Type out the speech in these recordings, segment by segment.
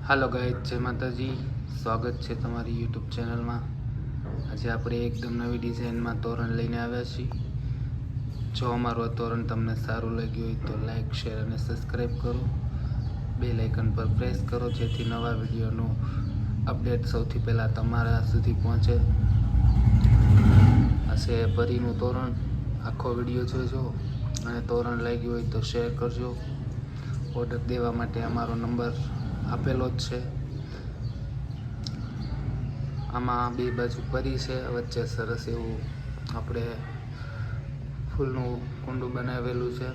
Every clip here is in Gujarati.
હાલો ગાઈઝ, જય માતાજી. સ્વાગત છે તમારી યુટ્યુબ ચેનલમાં. આજે આપણે એકદમ નવી ડિઝાઇનમાં તોરણ લઈને આવ્યા છીએ. જો અમારું આ તોરણ તમને સારું લાગ્યું હોય તો લાઈક, શેર અને સબસ્ક્રાઈબ કરો. બેલ આઇકન પર પ્રેસ કરો જેથી નવા વિડીયોનું અપડેટ સૌથી પહેલાં તમારા સુધી પહોંચે. આ છે પરીનું તોરણ. આખો વિડીયો જોજો અને તોરણ લાગ્યું હોય તો શેર કરજો. ઓર્ડર દેવા માટે અમારો નંબર આપેલો જ છે. આમાં બે બાજુ પરી છે, વચ્ચે સરસ એવું આપણે ફૂલનું કુંડું બનાવેલું છે.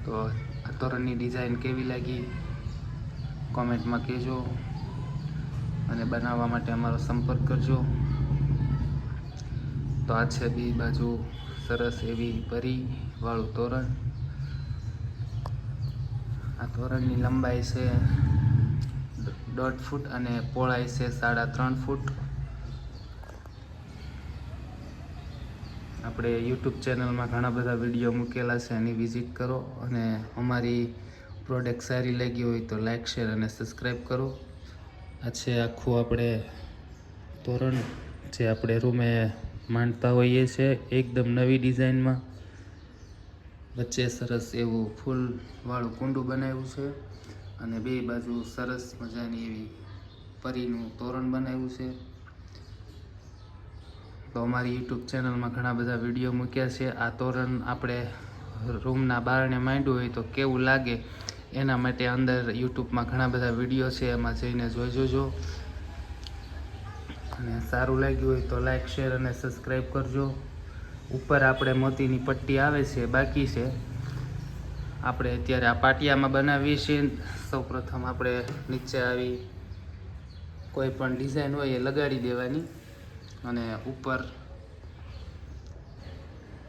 તો આ તોરણની ડિઝાઇન કેવી લાગી કોમેન્ટમાં કહેજો અને બનાવવા માટે અમારો સંપર્ક કરજો. તો આ છે બે બાજુ સરસ એવી પરીવાળું તોરણ. આ તોરણની લંબાઈ છે 1.5 ફૂટ અને પહોળાઈ છે 3.5 ફૂટ. આપણે યુટ્યુબ ચેનલમાં ઘણા બધા વિડીયો મૂકેલા છે, એની વિઝિટ કરો અને અમારી પ્રોડક્ટ સારી લાગી હોય તો લાઈક, શેર અને સબસ્ક્રાઈબ કરો. આ છે આખું આપણે તોરણ જે આપણે રૂમે માંડતા હોઈએ છીએ, એકદમ નવી ડિઝાઇનમાં. વચ્ચે સરસ એવું ફૂલવાળું કુંડું બનાવ્યું છે અને બે બાજુ સરસ મજાની એવી પરીનું તોરણ બનાવ્યું છે. તો અમારી યુટ્યુબ ચેનલમાં ઘણા બધા વિડીયો મૂક્યા છે. આ તોરણ આપણે રૂમના બારણે માંડ્યું હોય તો કેવું લાગે એના માટે અંદર યુટ્યુબમાં ઘણા બધા વિડીયો છે, એમાં જઈને જોઈ જોજો. અને સારું લાગ્યું હોય તો લાઈક, શેર અને સબસ્ક્રાઈબ કરજો. ઉપર આપણે મોતીની પટ્ટી આવે છે, બાકી છે. આપણે અત્યારે આ પાટિયામાં બનાવીએ છીએ. સૌપ્રથમ આપણે નીચે આવી કોઈ પણ ડિઝાઇન હોય એ લગાડી દેવાની અને ઉપર